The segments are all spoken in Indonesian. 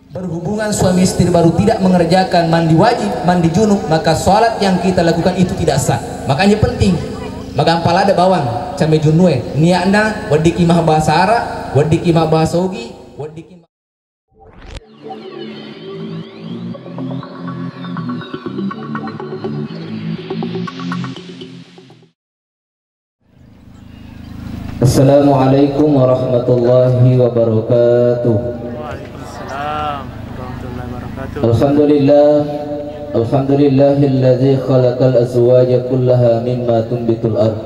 berhubungan suami istri baru tidak mengerjakan mandi wajib, mandi junub, maka sholat yang kita lakukan itu tidak sah. Makanya penting magang palada bawang sampai junue niatna wadiki mah bahasa Arab, wadiki mah bahasa Ugi, wadiki Assalamualaikum warahmatullahi wabarakatuh. Waalaikumsalam warahmatullahi wabarakatuh. Alhamdulillahilladzi khalaqal azwaja kullaha mimma tunbitul ardh.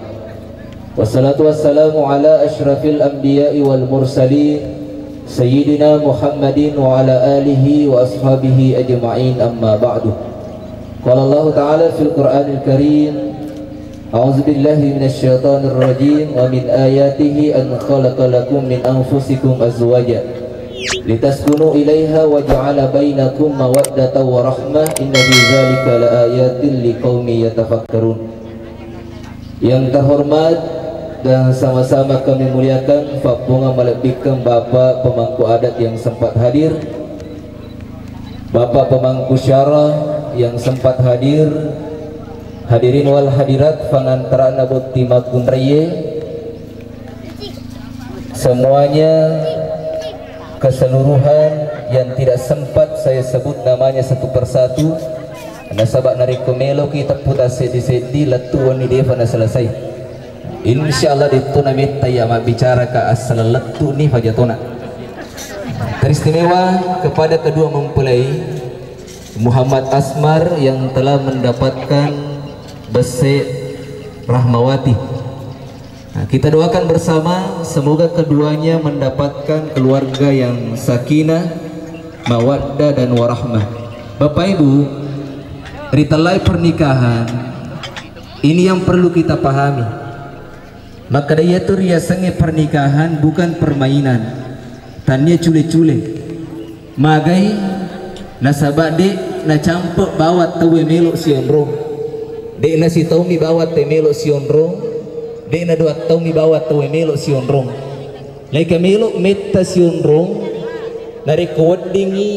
Wassalatu wassalamu ala asyrafil anbiya'i wal mursalin sayyidina Muhammadin wa ala alihi wa ashabihi ajma'in, amma ba'du. Qala Allah ta'ala fil Qur'anil Karim, a'udzu billahi minasyaitonir rajim, wa min ayatihi an khalaqa lakum min anfusikum azwaja litaskunu ilaiha wa ja'ala bainakum mawaddatan wa rahmah, inna fi dzalika laayatin liqaumin yatafakkarun. Yang terhormat dan sama-sama kami muliakan Pak Bunga melebihkan Bapak pemangku adat yang sempat hadir, Bapak pemangku syarah yang sempat hadir, hadirin wal hadirat pangantarana bukti makun raya semuanya, keseluruhan yang tidak sempat saya sebut namanya satu persatu. Nasabak nariko melo kita putar sedi-sedi letuan ni dia pada selesai. Insyaallah itu nabi tayama bicara ke asal letu ni fajatona. Teristimewa kepada kedua mempelai Muhammad Asmar yang telah mendapatkan Besek Rahmawati. Nah, kita doakan bersama semoga keduanya mendapatkan keluarga yang sakinah, mawaddah dan warahmah. Bapak Ibu, ritual pernikahan ini yang perlu kita pahami. Maka dia itu riasanya pernikahan bukan permainan. Tanya cule-cule. Magai nasabak dek na campur bawa tawe melok sionrong. Dek nasi tahu mi bawa te melok sionrong. Dek na dua tahu mi bawa tawe melok sionrong. Leka melok meta sionrong. Nari kuwadingi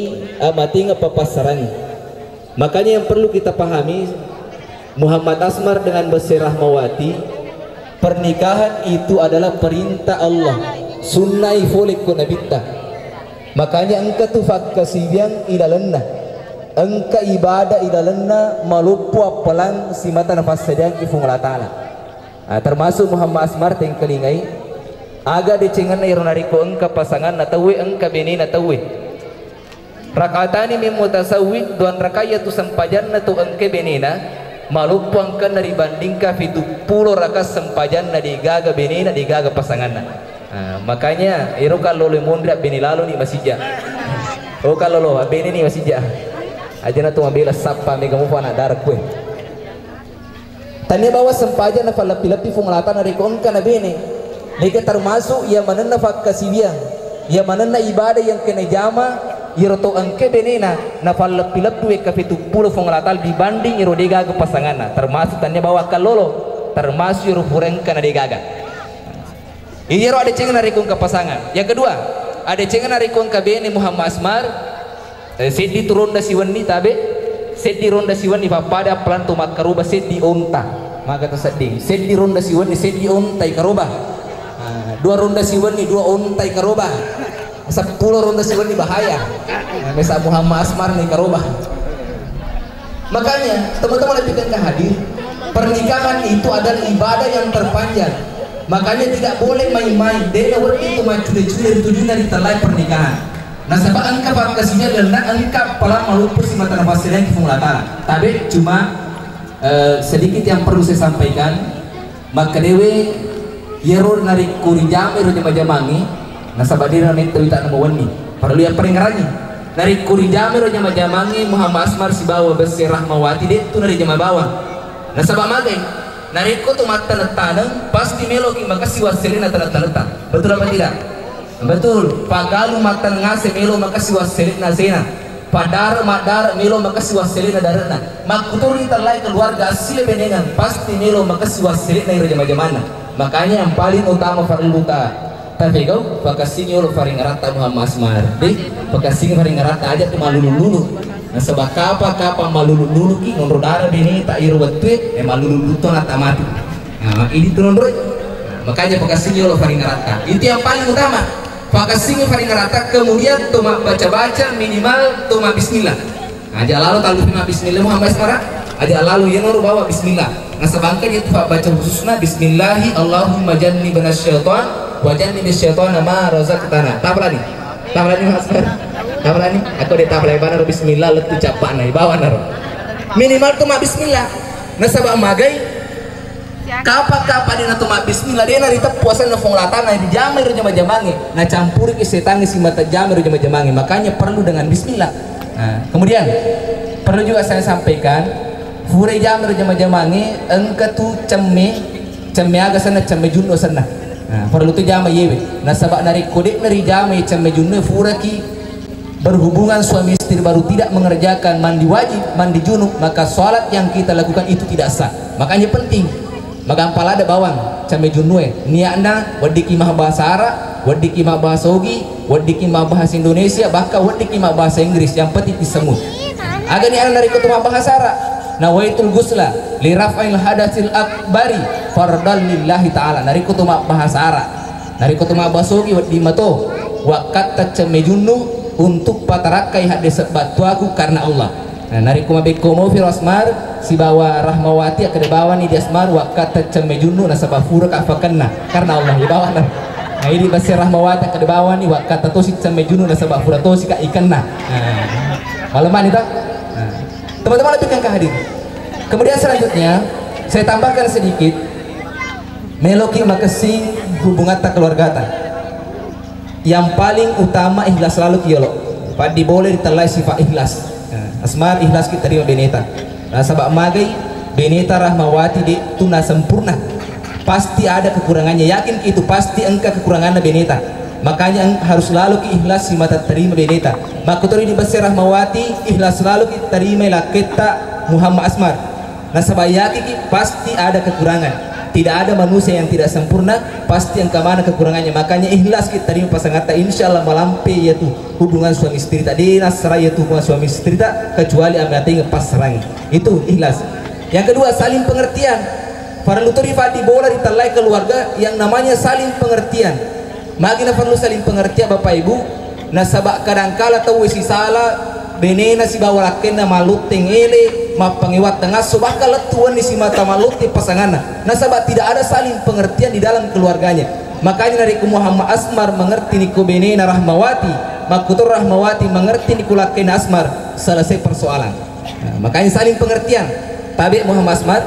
amati ngapapasaran. Makanya yang perlu kita pahami, Muhammad Asmar dengan Besek Rahmawati, pernikahan itu adalah perintah Allah, sunnai folik ko nabita. Makanya engkau tu fakkasibiang idalenna, engkau ibadah idalenna malupu apalang si mata nafas sedang ifung Allah Ta'ala. Termasuk Muhammad Asmar tengkelingai aga dicengan ironariko engkau pasangan natawi engkau bini natawi rakaatani min mutasawwid duan rakayatu sampajanna tu engke benina malupu angkan dari bandingka fitu pulo raka sampajanna digaga benina digaga pasanganna. Makanya iro kalau le mondra beni lalu ni masija. Oh kalau lo beni ni masija. Aja na tu ambil sapa mega mu fana dar kue. Tanya bawa sampajanna fala pilapi fungulatan dari kongka na beni. Nika termasuk yang manenna fakkasibiang, yang manenna ibadah yang kena jama iroto angke benena na falap-pilap duwe ka 70 fonglatal dibanding iro degaga pasanganna, termasuk tanya bawa kalolo, termasuk iro hureng kana degaga. Iro ada cengen narikung ka pasangan. Yang kedua, ada cengen narikung ka bene Muhammad Asmar sedi turun da siwan ni tabe, sedi ronda siwan ni papada plantu mat karuba sedi onta. Maka to seding, sedi ronda siwan ni sedi onta karuba. Dua ronda siwan ni dua onta karuba. 10 ronda siwan ini bahaya. Mesa Muhammad Asmar nih karubah. Makanya teman-teman lebihkan ke hadir, pernikahan itu adalah ibadah yang terpanjang. Makanya tidak boleh main-main. Dia waktu itu macule-cule tujuan dari terlai pernikahan. Nah sebab angka farkasinya adalah angka pala malupu si mata nafasnya yang kifungulatan. Tapi cuma sedikit yang perlu saya sampaikan. Maka dewe yero narik kurijame ro jama-jamangi. Nasabadira nih terita nama wani perlu yang paling ngerani dari kuri jamir nyama jamangi Muhammad Asmar si bawa Besek Rahmawati deh tu dari jama bawah. Nasabah magai dari ko tu mata netaneng pasti meloki maka si wasilina tanah-tanah. Betul apa tidak? Betul. Pagalu mata ngase melo maka si wasilina zena. Padar madar melo maka si wasilina darana. Makutur kita lai keluarga asli benengan pasti melo maka si wasilina iro jama-jamana. Makanya yang paling utama faril buta tapi kau pakasing yo faring rata Muhammad Asmar deh pakasing faring rata aja tuh malulu nah sebab kapa malulu ki nonro darah bini tak iru betul malulu tuh nata mati nah ini tuh nonro makanya pakasing yo faring rata itu yang paling utama pakasing faring rata kemudian tuh baca minimal tuh bismillah aja lalu talu bismillah Muhammad Asmar aja lalu yang nonro bawa bismillah nah sebangkan itu baca khususnya bismillahi Allahumma jannibna syaitan wajan ini syaitan nama razaqtana. Tabrani Mas. Tabrani. Aku di tablai banar bismillah letu capak nai bawa naro. Minimal tuh mah bismillah. Nasabak magai. Kapa dia tuh mah bismillah dia nari puasa na fonglatana di jamai ro jama-jamangi. Nah campuri ke setan si mata jamai ro jama-jamangi. Makanya perlu dengan bismillah. Nah, kemudian perlu juga saya sampaikan fure jamai ro jama-jamangi engke tu cemme aga sana cemme juno sana. Nah, perlu tu jama yewe. Nah, sabak nari kodek nari jama cemme junne furaki berhubungan suami istri baru tidak mengerjakan mandi wajib, mandi junub, maka sholat yang kita lakukan itu tidak sah. Makanya penting. Maka ampal ada bawang cemme junne. Niatna wadiki mah bahasa Arab, wadiki mah bahasa Ogi, wadiki mah bahasa Indonesia, bahkan wadiki mah bahasa Inggris. Yang penting disemut. Aga ni nari ketemu bahasa Arab. Nawaitul gusla li raf'il hadatsil akbari fardal lillahi ta'ala nari kutuma bahasa Arab nari kutuma basogi di mato wakat tacemejunnu untuk patarakai hadis batuaku karena Allah nah, nari kuma bekomo fil asmar si bawa rahmawati akade bawa ni di asmar wakat tacemejunnu nasabah fura kafakanna karena Allah di bawah nah ini bahasa rahmawati akade bawa ni wakat tatosi tacemejunnu nasabah fura tosi ka ikanna malaman itu teman-teman lebih kan hadir. Kemudian selanjutnya saya tambahkan sedikit meloki makasih hubungan tak keluarga ta. Yang paling utama ikhlas selalu kiolo. Padi boleh ditelai sifat ikhlas. Asmar ikhlas kita terima beneta. Sabak magai beneta rahmawati di tuna sempurna. Pasti ada kekurangannya. Yakin itu pasti engkau kekurangannya beneta. Makanya harus selalu ikhlas si mata terima beneta. Makutori di basir rahmawati ikhlas selalu kita terima laketa Muhammad Asmar. Nah sabayaki pasti ada kekurangan. Tidak ada manusia yang tidak sempurna. Pasti yang kemana kekurangannya. Makanya ikhlas kita terima pasangan insya Allah malampe yaitu hubungan suami istri tadi nasra yaitu hubungan suami istri tak kecuali amati ngepas serang. Itu ikhlas. Yang kedua saling pengertian. Para lutori fadi bola ditalai keluarga yang namanya saling pengertian. Magina perlu saling pengertian Bapak Ibu. Nasabak kadangkala tahu si salah benena si bawa lakena malut tengele mapangiwat tengah subaka letuan di si mata malut di pasanganna. Nasabak tidak ada saling pengertian di dalam keluarganya. Makanya dari Muhammad Asmar mengerti niku benena rahmawati, makutur rahmawati mengerti niku lakena Asmar, selesai persoalan. Nah, makanya saling pengertian. Tabi Muhammad Asmar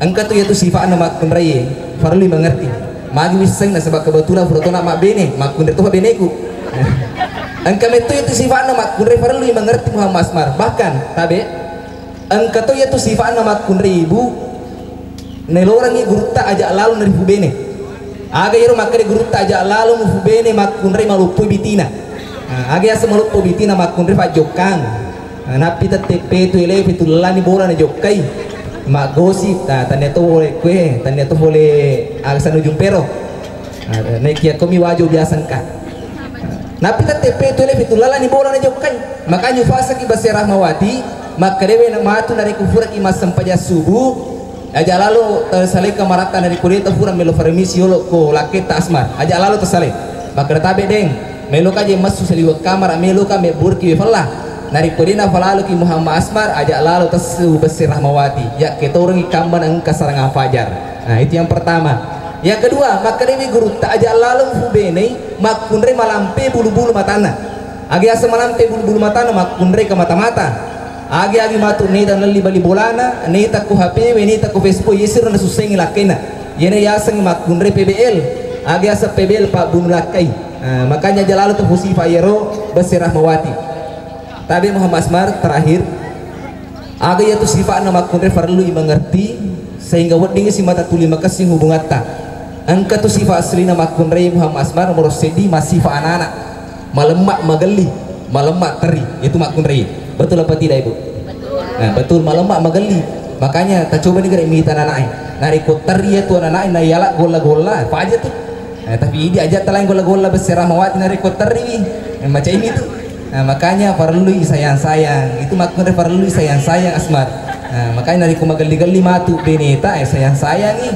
engkau tu yaitu sifat nama kunrai farli mengerti. Magi wiseng nasabak kebetulan furutona mak bene mak kunrai tu beneku. Engkau itu sifat nama kunri farli mengerti Muhammad Asmar. Bahkan tabe engkau itu yaitu sifat nama kunri ibu nelorangi guru tak ajak lalu nari bene aga yero makare guru tak ajak lalu mu bene mak kunri malupu bitina aga asa malupu bitina mak kunri pak jokang napi tetepe tu ele fitu lani bola na jokai mak gosip tanya tu boleh kue tanya tu boleh alasan ujung pero naik ya kami wajib biasa kan. Napi tetepe tu le fitulala ni bola na jokai. Makanya fasa ki basir rahmawati makarewe na matu dari kufura ki masampaja subuh. Aja lalu tersalai kamarata dari kuliah tafura melo farmisi yolo ko laketa Asmar. Aja lalu tersalai. Makar tabe deng melo kaje masu seliwat kamar melo ka me burki falla. Nari kuliah falalu ki Muhammad Asmar aja lalu tasu basir rahmawati. Ya ketorong ikamban ang kasarang fajar. Nah itu yang pertama. Yang kedua, maka dewi guru tak ajak lalu hubene mak kunre malampe bulu-bulu matana. Agi asa malampe bulu-bulu matana mak kunre ke mata-mata. Agi matu ne dan lali bali bolana, ne tak ku HP, ne tak ku Facebook, yesir na susengi lakena. Yene yasang mak kunre PBL. Agi asa PBL pak bunu lakai. Makanya jalalu tu husifa yero basir rahmawati. Tabi Muhammad Asmar terakhir. Agi yaitu sifat nama kunre farlu mengerti sehingga wadingi si mata tuli makasih hubungan tak. Angka tu sifat asli nama kunrai Muhammad Asmar nomor sedi masih sifat anak-anak malemak mageli malemak teri itu mak kunrai betul apa tidak ibu? Betul. Nah, betul malemak mageli makanya tak coba nih gara imitan anak-anak nari ko teri itu anak-anak na yala gola-gola apa aja tuh Tapi diajak telang gola-gola besar Rahmawati nariko teri macam ini tuh. Makanya perlu sayang-sayang itu maknanya perlu sayang-sayang Asmar. Makanya nariko magali-gali matu Beneta sayang-sayang nih.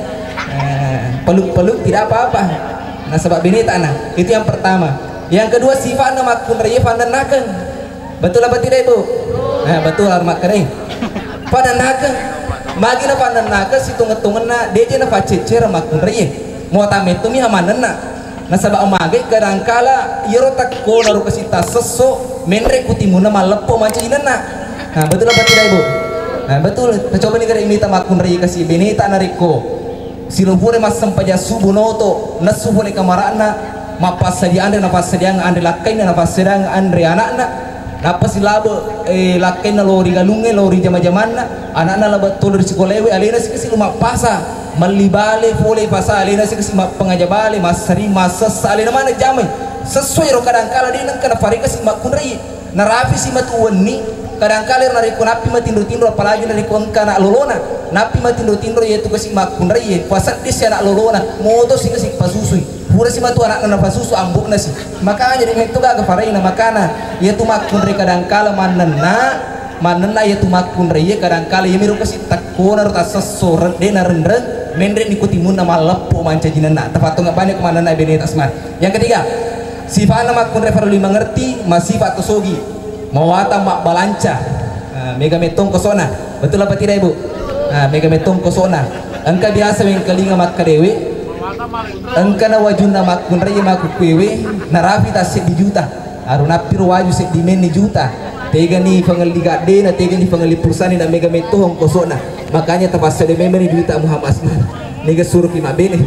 Peluk-peluk tidak apa-apa. Nah sebab Beneta itu yang pertama. Yang kedua sifatnya makun raya pandannakan. Betul apa tidak Ibu? Betul armak kering. Pandannakan. Magina pandannakan si tunget-tungetna dia je na pacecer makun raya. Mau tametu mi amanana na sabak umage kadangkala yero takko naru kasita seso menre kutimuna malepo manca inana. Betul apa tidak Ibu? Betul. Coba nih kada imita makun raya kasih Beneta nariko silupure mas sampaja subunoto nasubune kamarana mapasadi andre napasadiang andre lakaina napasadiang andre anakna napasilabo lakaina lori galunge lori jama-jamanna anakna labat tolor sikolewe alena sikasi lumapasa malibale pole pasa alena sikasi pengajabale masari masasa alena mana jamai sesuai ro kadangkala dia nang kana farika si makunrai narafi si matuweni kadangkala nari kunapi matindo-tindo apalagi nari kana lolona napi matindo-tindo yaitu kasi makunrai pasat di anak lolona moto si kasi pasusui pura si matu anak na pasusu ambuk nasi makanya di itu gak farai na makana yaitu makunrai kadangkala manena yaitu makunrai kadangkala yemiru kasi takona ro tasasor dena rendeng mendre nikutimun nama lepo manca jinana tepat nggak banyak kemana na Beneta Asmar. Yang ketiga sifat nama kun perlu mengerti masifat tosogi mawata mak balanca mega metong kosona betul apa tidak Ibu? Mega metong kosona engka biasa yang kelinga mak kadewe engka na wajuna mak kun raya mak kuewe narafi tasik di juta arunapir waju sik di men juta tega ni pengali gade na tega ni pengali perusahaan na mega metong kosona makanya terpaksa di memori duit Muhammad Asmar nega suruh kima bene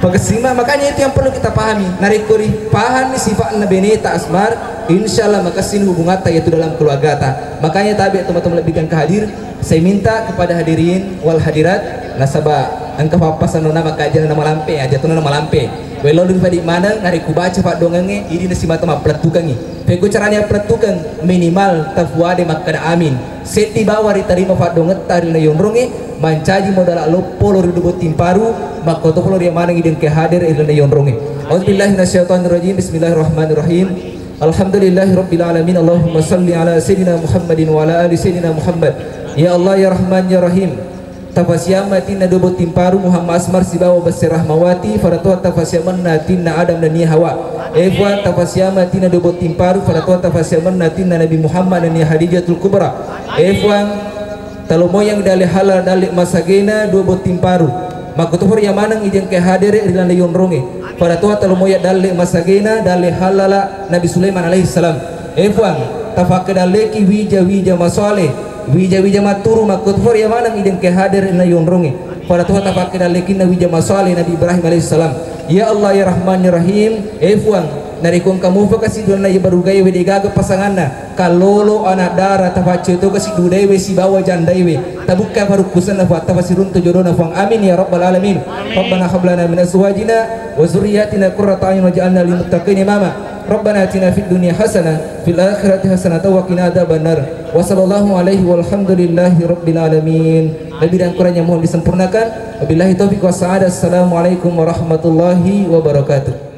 pagesima makanya itu yang perlu kita pahami narikuri pahami sifat na Beneta Asmar insyaallah makasin hubungan yaitu dalam keluarga ta makanya tabi teman-teman lebihkan kehadir saya minta kepada hadirin wal hadirat nasaba angka papasan nama kajian nama lampe aja tuh nama lampe welo di mana nariku baca pak dongenge ini nasi mata ma pelatukangi peko caranya pelatukan minimal tafwade makada amin seti bawa diterima pak donget tari na yonronge mancaji modal lopo lori dubo timparu makoto lori mana ngiden ke hadir ilana yonronge auzubillahi minasyaitonirrajim bismillahirrahmanirrahim alhamdulillahirabbil alamin allahumma salli ala sayyidina muhammadin wa ala ali sayyidina muhammad ya Allah ya rahman ya rahim tafasyaman na dubo timparu Muhammad Asmar sibawa basir Rahmawati faratuha tafasyaman natinna Adam dan Hawa Ewa tafasyaman na dubo timparu faratuha tafasyaman natinna Nabi Muhammad dan Hadijatul Kubra Ewa talomo yang dali halal dali masagena dubo timparu makutuhur yamanang ijeng ke hadere ilan leyon ronge faratuha talomo ya dali masagena dali halala Nabi Sulaiman alaihi salam Ewa tafakadaleki wija masale wija maturu makutfur ya mana ngideng ke hadir na yonronge pada Tuhan tapakin alekin na wija masali Nabi Ibrahim alaihissalam ya Allah ya Rahman ya Rahim efuang narikong kamu kasih dua na barugai we digaga pasanganna kalolo anak dara tapace to kasih dudai we si bawa jandai we tabukka farukusan na fa tafasirun tujuruna fa amin ya rabbal alamin rabbana hab lana min azwajina wa zurriyyatina qurrata a'yun waj'alna lil muttaqin imama Rabbana atina fid dunya hasanah fil akhirati hasanah wa qina adzabannar wa sallallahu alaihi walhamdulillahi rabbil alamin. Lebih dan kurangnya mohon disempurnakan. Wabillahi taufiq was sa'adah. Assalamualaikum warahmatullahi wabarakatuh.